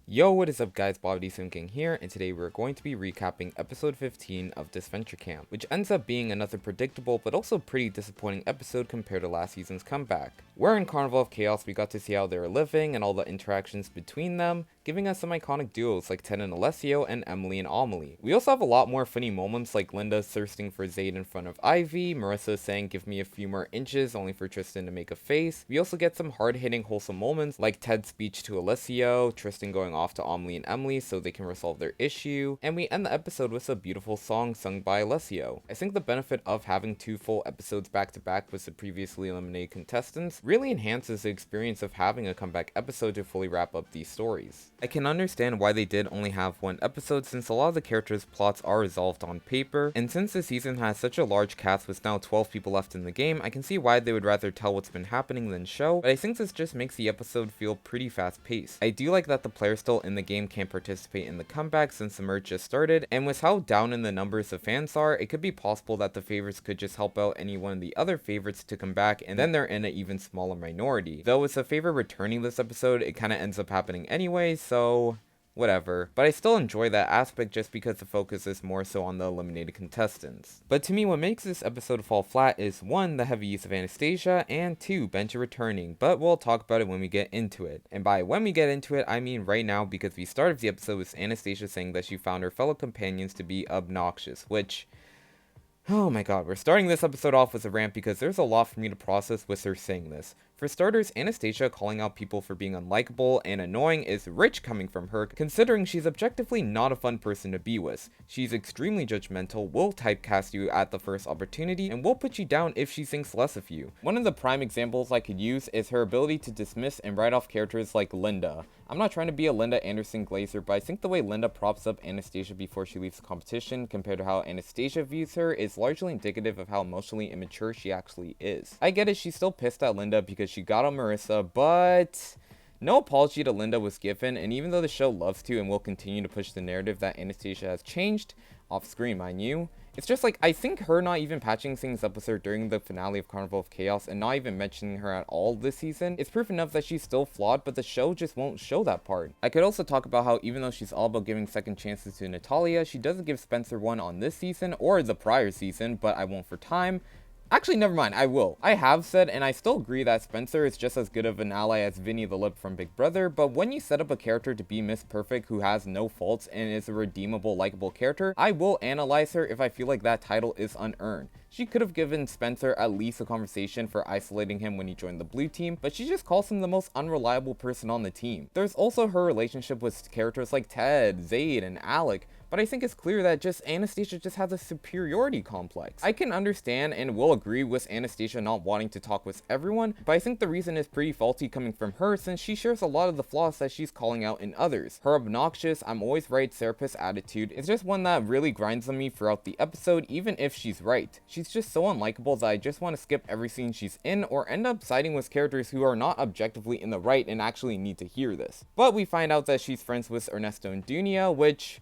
Yo, what is up guys, Bobby King here, and today we're going to be recapping episode 15 of this Venture Camp, which ends up being another predictable but also pretty disappointing episode compared to last season's comeback. Where in Carnival of Chaos we got to see how they were living and all the interactions between them, giving us some iconic duos like Ted and Alessio and Emily and Amelie. We also have a lot more funny moments like Linda thirsting for Zayd in front of Ivy, Marissa saying give me a few more inches only for Tristan to make a face. We also get some hard-hitting wholesome moments like Ted's speech to Alessio, Tristan going off to Amelie and Emily so they can resolve their issue, and we end the episode with a beautiful song sung by Alessio. I think the benefit of having 2 full episodes back to back with the previously eliminated contestants really enhances the experience of having a comeback episode to fully wrap up these stories. I can understand why they did only have 1 episode since a lot of the characters' plots are resolved on paper, and since the season has such a large cast with now 12 people left in the game, I can see why they would rather tell what's been happening than show, but I think this just makes the episode feel pretty fast paced. I do like that the players still in the game can't participate in the comeback since the merge just started, and with how down in the numbers the fans are, it could be possible that the favorites could just help out any one of the other favorites to come back, and then they're in an even smaller minority. Though with the favorite returning this episode, it kinda ends up happening anyway, so whatever. But I still enjoy that aspect just because the focus is more so on the eliminated contestants. But to me, what makes this episode fall flat is 1, the heavy use of Anastasia, and 2, Benji returning, but we'll talk about it when we get into it. And by when we get into it, I mean right now, because we started the episode with Anastasia saying that she found her fellow companions to be obnoxious, which, oh my god, we're starting this episode off with a rant because there's a lot for me to process with her saying this. For starters, Anastasia calling out people for being unlikable and annoying is rich coming from her, considering she's objectively not a fun person to be with. She's extremely judgmental, will typecast you at the first opportunity, and will put you down if she thinks less of you. One of the prime examples I could use is her ability to dismiss and write off characters like Linda. I'm not trying to be a Linda Anderson Glazer, but I think the way Linda props up Anastasia before she leaves the competition compared to how Anastasia views her is largely indicative of how emotionally immature she actually is. I get it, she's still pissed at Linda because she got on Marissa, but no apology to Linda was given, and even though the show loves to and will continue to push the narrative that Anastasia has changed, off screen mind you, it's just like, I think her not even patching things up with her during the finale of Carnival of Chaos and not even mentioning her at all this season is proof enough that she's still flawed, but the show just won't show that part. I could also talk about how even though she's all about giving second chances to Natalia, she doesn't give Spencer one on this season or the prior season, but I won't for time. Actually, never mind, I will. I have said, and I still agree that Spencer is just as good of an ally as Vinny the Lip from Big Brother, but when you set up a character to be Miss Perfect who has no faults and is a redeemable, likable character, I will analyze her if I feel like that title is unearned. She could have given Spencer at least a conversation for isolating him when he joined the blue team, but she just calls him the most unreliable person on the team. There's also her relationship with characters like Ted, Zayd, and Alec, but I think it's clear that just Anastasia just has a superiority complex. I can understand and will agree with Anastasia not wanting to talk with everyone, but I think the reason is pretty faulty coming from her since she shares a lot of the flaws that she's calling out in others. Her obnoxious, I'm always right therapist attitude is just one that really grinds on me throughout the episode even if she's right. She's just so unlikable that I just want to skip every scene she's in or end up siding with characters who are not objectively in the right and actually need to hear this. But we find out that she's friends with Ernesto and Dunia, which,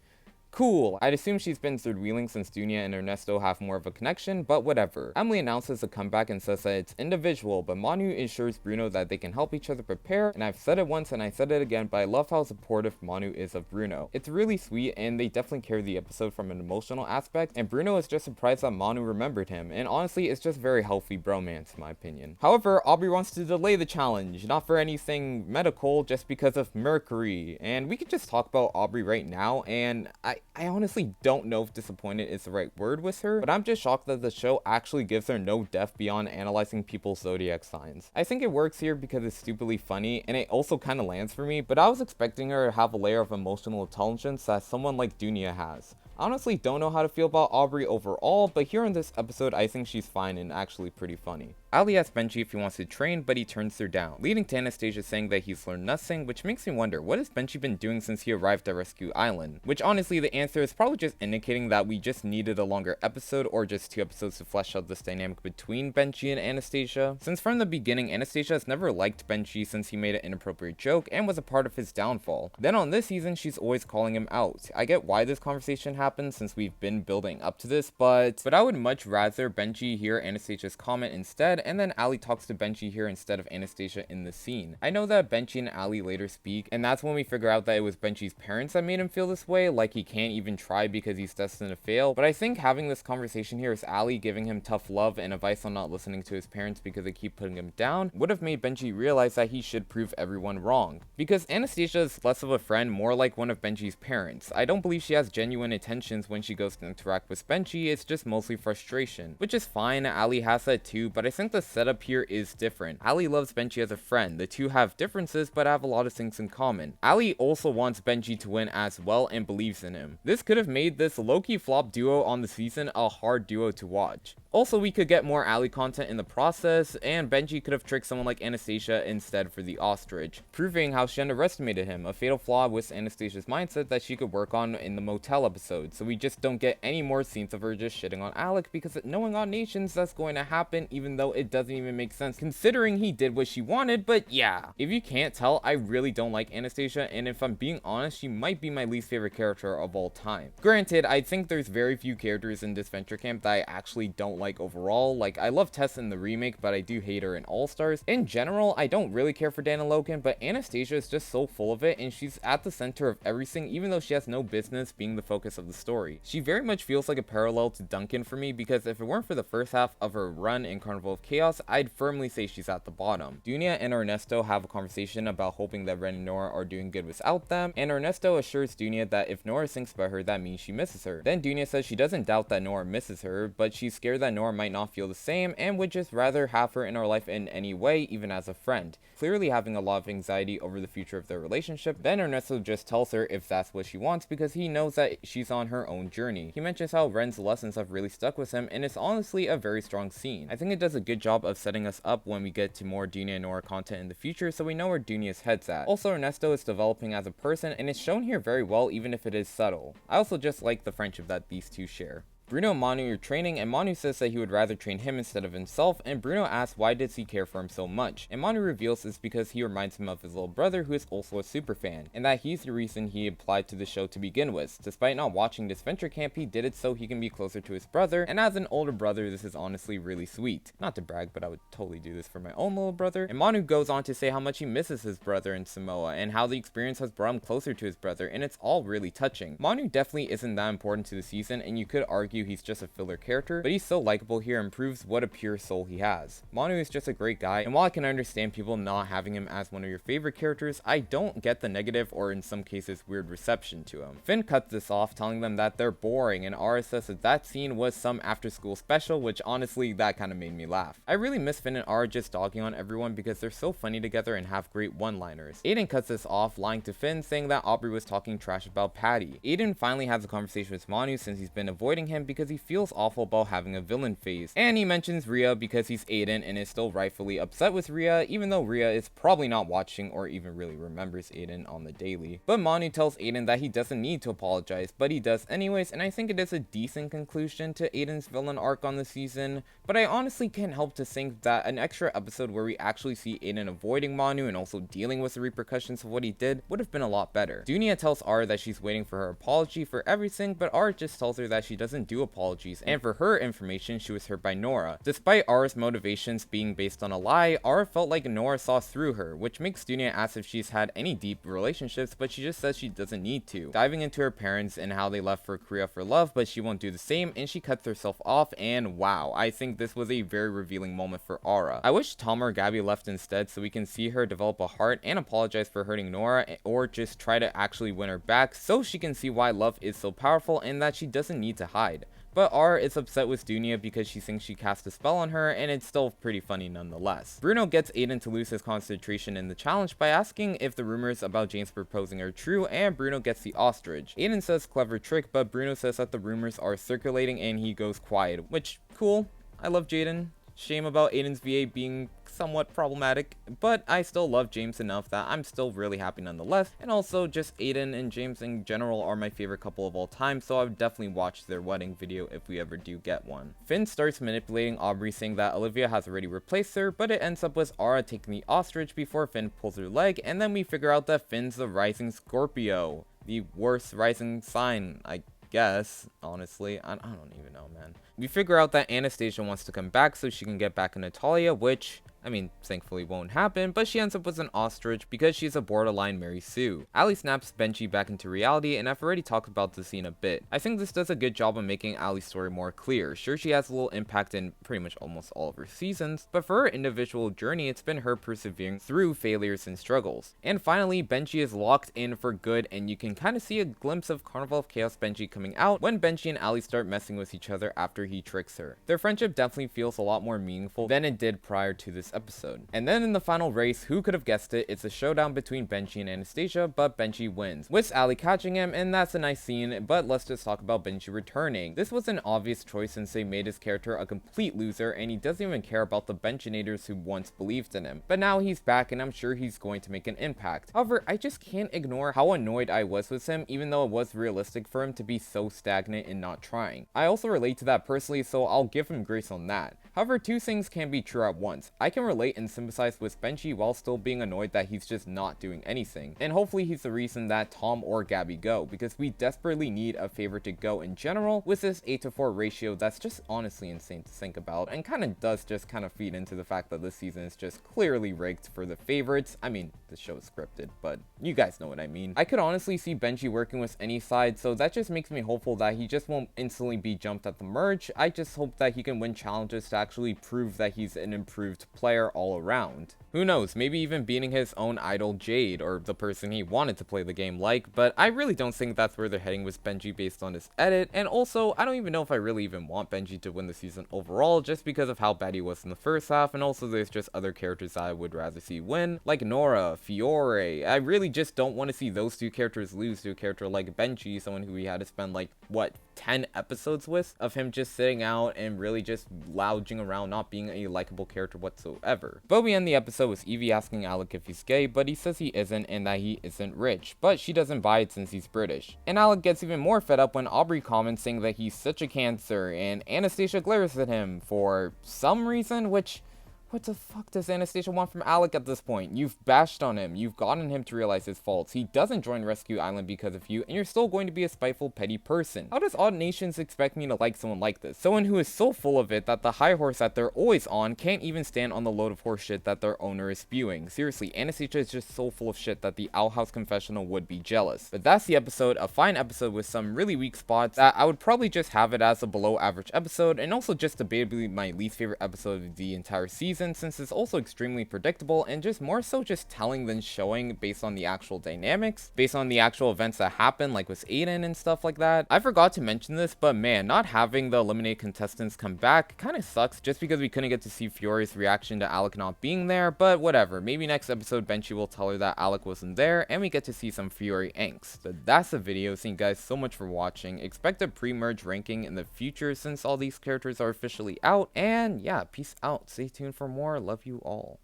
cool. I'd assume she's been third wheeling since Dunia and Ernesto have more of a connection, but whatever. Emily announces a comeback and says that it's individual, but Manu assures Bruno that they can help each other prepare, and I've said it once and I said it again, but I love how supportive Manu is of Bruno. It's really sweet and they definitely carry the episode from an emotional aspect, and Bruno is just surprised that Manu remembered him, and honestly it's just very healthy bromance in my opinion. However, Aubrey wants to delay the challenge, not for anything medical, just because of Mercury, and we could just talk about Aubrey right now, and I honestly don't know if disappointed is the right word with her, but I'm just shocked that the show actually gives her no depth beyond analyzing people's zodiac signs. I think it works here because it's stupidly funny, and it also kind of lands for me, but I was expecting her to have a layer of emotional intelligence that someone like Dunia has. I honestly don't know how to feel about Aubrey overall, but here in this episode I think she's fine and actually pretty funny. Ali asks Benji if he wants to train, but he turns her down, leading to Anastasia saying that he's learned nothing, which makes me wonder, what has Benji been doing since he arrived at Rescue Island? Which honestly, the answer is probably just indicating that we just needed a longer episode or just 2 episodes to flesh out this dynamic between Benji and Anastasia. Since from the beginning, Anastasia has never liked Benji since he made an inappropriate joke and was a part of his downfall. Then on this season, she's always calling him out. I get why this conversation happen since we've been building up to this, but I would much rather Benji hear Anastasia's comment instead, and then Ali talks to Benji here instead of Anastasia in the scene. I know that Benji and Ali later speak, and that's when we figure out that it was Benji's parents that made him feel this way, like he can't even try because he's destined to fail, but I think having this conversation here is Ali giving him tough love and advice on not listening to his parents because they keep putting him down would have made Benji realize that he should prove everyone wrong. Because Anastasia is less of a friend, more like one of Benji's parents. I don't believe she has genuine intentions when she goes to interact with Benji, it's just mostly frustration, which is fine. Ali has that too, but I think the setup here is different. Ali loves Benji as a friend. The two have differences but have a lot of things in common. Ali also wants Benji to win as well and believes in him. This could have made this low-key flop duo on the season a hard duo to watch. Also, we could get more Ali content in the process, and Benji could have tricked someone like Anastasia instead for the ostrich, proving how she underestimated him, a fatal flaw with Anastasia's mindset that she could work on in the motel episode, so we just don't get any more scenes of her just shitting on Alec, because knowing on Nations that's going to happen, even though it doesn't even make sense considering he did what she wanted. But yeah, if you can't tell, I really don't like Anastasia, and if I'm being honest, she might be my least favorite character of all time. Granted, I think there's very few characters in this Venture Camp that I actually don't like overall. Like, I love Tess in the remake, but I do hate her in All Stars. In general, I don't really care for Dan and Logan, but Anastasia is just so full of it, and she's at the center of everything, even though she has no business being the focus of the story. She very much feels like a parallel to Duncan for me, because if it weren't for the first half of her run in Carnival of Chaos, I'd firmly say she's at the bottom. Dunia and Ernesto have a conversation about hoping that Ren and Nora are doing good without them, and Ernesto assures Dunia that if Nora thinks about her, that means she misses her. Then Dunia says she doesn't doubt that Nora misses her, but she's scared that Nora might not feel the same and would just rather have her in her life in any way, even as a friend, clearly having a lot of anxiety over the future of their relationship. Then Ernesto just tells her if that's what she wants because he knows that she's on her own journey. He mentions how Ren's lessons have really stuck with him, and it's honestly a very strong scene. I think it does a good job of setting us up when we get to more Dunia and Nora content in the future, so we know where Dunia's head's at. Also, Ernesto is developing as a person, and it's shown here very well, even if it is subtle. I also just like the friendship that these two share. Bruno and Manu are training, and Manu says that he would rather train him instead of himself, and Bruno asks why does he care for him so much, and Manu reveals it's because he reminds him of his little brother who is also a super fan, and that he's the reason he applied to the show to begin with. Despite not watching this Venture Camp, he did it so he can be closer to his brother, and as an older brother, this is honestly really sweet. Not to brag, but I would totally do this for my own little brother. And Manu goes on to say how much he misses his brother in Samoa, and how the experience has brought him closer to his brother, and it's all really touching. Manu definitely isn't that important to the season, and you could argue he's just a filler character, but he's so likable here and proves what a pure soul he has. Manu is just a great guy, and while I can understand people not having him as one of your favorite characters, I don't get the negative or in some cases weird reception to him. Finn cuts this off, telling them that they're boring, and Ara says that scene was some after school special, which honestly that kind of made me laugh. I really miss Finn and Ara just dogging on everyone because they're so funny together and have great one-liners. Aiden cuts this off, lying to Finn, saying that Aubrey was talking trash about Patty. Aiden finally has a conversation with Manu since he's been avoiding him because he feels awful about having a villain phase, and he mentions Rhea because he's Aiden and is still rightfully upset with Rhea, even though Rhea is probably not watching or even really remembers Aiden on the daily. But Manu tells Aiden that he doesn't need to apologize, but he does anyways, and I think it is a decent conclusion to Aiden's villain arc on the season, but I honestly can't help to think that an extra episode where we actually see Aiden avoiding Manu and also dealing with the repercussions of what he did would have been a lot better. Dunia tells Ara that she's waiting for her apology for everything, but Ara just tells her that she doesn't do apologies, and for her information, she was hurt by Nora. Despite Ara's motivations being based on a lie, Ara felt like Nora saw through her, which makes Dunia ask if she's had any deep relationships, but she just says she doesn't need to, diving into her parents and how they left for Korea for love, but she won't do the same, and she cuts herself off, and wow, I think this was a very revealing moment for Ara. I wish Tom or Gabby left instead so we can see her develop a heart and apologize for hurting Nora, or just try to actually win her back so she can see why love is so powerful and that she doesn't need to hide. But Ara is upset with Dunia because she thinks she cast a spell on her, and it's still pretty funny nonetheless. Bruno gets Aiden to lose his concentration in the challenge by asking if the rumors about James proposing are true, and Bruno gets the ostrich. Aiden says clever trick, but Bruno says that the rumors are circulating and he goes quiet, which, cool. I love Jaden. Shame about Aiden's VA being somewhat problematic, but I still love James enough that I'm still really happy nonetheless, and also just Aiden and James in general are my favorite couple of all time, so I would definitely watch their wedding video if we ever do get one. Finn starts manipulating Aubrey, saying that Olivia has already replaced her, but it ends up with Ara taking the ostrich before Finn pulls her leg, and then we figure out that Finn's the rising Scorpio, the worst rising sign, I guess, honestly. I don't even know, man. We figure out that Anastasia wants to come back so she can get back in Natalia, which, I mean, thankfully won't happen, but she ends up with an ostrich because she's a borderline Mary Sue. Allie snaps Benji back into reality, and I've already talked about this scene a bit. I think this does a good job of making Allie's story more clear. Sure, she has a little impact in pretty much almost all of her seasons, but for her individual journey, it's been her persevering through failures and struggles. And finally, Benji is locked in for good, and you can kind of see a glimpse of Carnival of Chaos Benji coming out when Benji and Allie start messing with each other after he tricks her. Their friendship definitely feels a lot more meaningful than it did prior to this episode. And then in the final race, who could have guessed it, it's a showdown between Benji and Anastasia, but Benji wins, with Allie catching him, and that's a nice scene, but let's just talk about Benji returning. This was an obvious choice since they made his character a complete loser, and he doesn't even care about the Benjinators who once believed in him. But now he's back, and I'm sure he's going to make an impact. However, I just can't ignore how annoyed I was with him, even though it was realistic for him to be so stagnant and not trying. I also relate to that personally, so I'll give him grace on that. However, two things can be true at once. I can relate and sympathize with Benji while still being annoyed that he's just not doing anything. And hopefully he's the reason that Tom or Gabby go, because we desperately need a favorite to go in general with this 8-to-4 ratio that's just honestly insane to think about, and kind of does just kind of feed into the fact that this season is just clearly rigged for the favorites. I mean, the show is scripted, but you guys know what I mean. I could honestly see Benji working with any side, so that just makes me hopeful that he just won't instantly be jumped at the merge. I just hope that he can win challenges to actually prove that he's an improved player all around. Who knows, maybe even beating his own idol Jade, or the person he wanted to play the game like, but I really don't think that's where they're heading with Benji based on this edit, and also, I don't even know if I really even want Benji to win the season overall, just because of how bad he was in the first half, and also there's just other characters that I would rather see win, like Nora, Fiore. I really just don't want to see those two characters lose to a character like Benji, someone who we had to spend like, what, 10 episodes with, of him just sitting out and really just lounging around, not being a likable character whatsoever. But we end the episode with Evie asking Alec if he's gay, but he says he isn't and that he isn't rich, but she doesn't buy it since he's British. And Alec gets even more fed up when Aubrey comments saying that he's such a cancer, and Anastasia glares at him for some reason, which... what the fuck does Anastasia want from Alec at this point? You've bashed on him, you've gotten him to realize his faults, he doesn't join Rescue Island because of you, and you're still going to be a spiteful, petty person. How does Odd Nations expect me to like someone like this? Someone who is so full of it that the high horse that they're always on can't even stand on the load of horse shit that their owner is spewing. Seriously, Anastasia is just so full of shit that the Owl House Confessional would be jealous. But that's the episode, a fine episode with some really weak spots that I would probably just have it as a below average episode, and also just debatably my least favorite episode of the entire season, since it's also extremely predictable and just more so just telling than showing based on the actual dynamics, based on the actual events that happen, like with Aiden and stuff like that. I forgot to mention this, but man, not having the eliminated contestants come back kind of sucks, just because we couldn't get to see Fiore's reaction to Alec not being there, but whatever. Maybe next episode Benji will tell her that Alec wasn't there and we get to see some Fiore angst. But that's the video. Thank you guys so much for watching. Expect a pre-merge ranking in the future since all these characters are officially out, and yeah, peace out. Stay tuned for more. Love you all.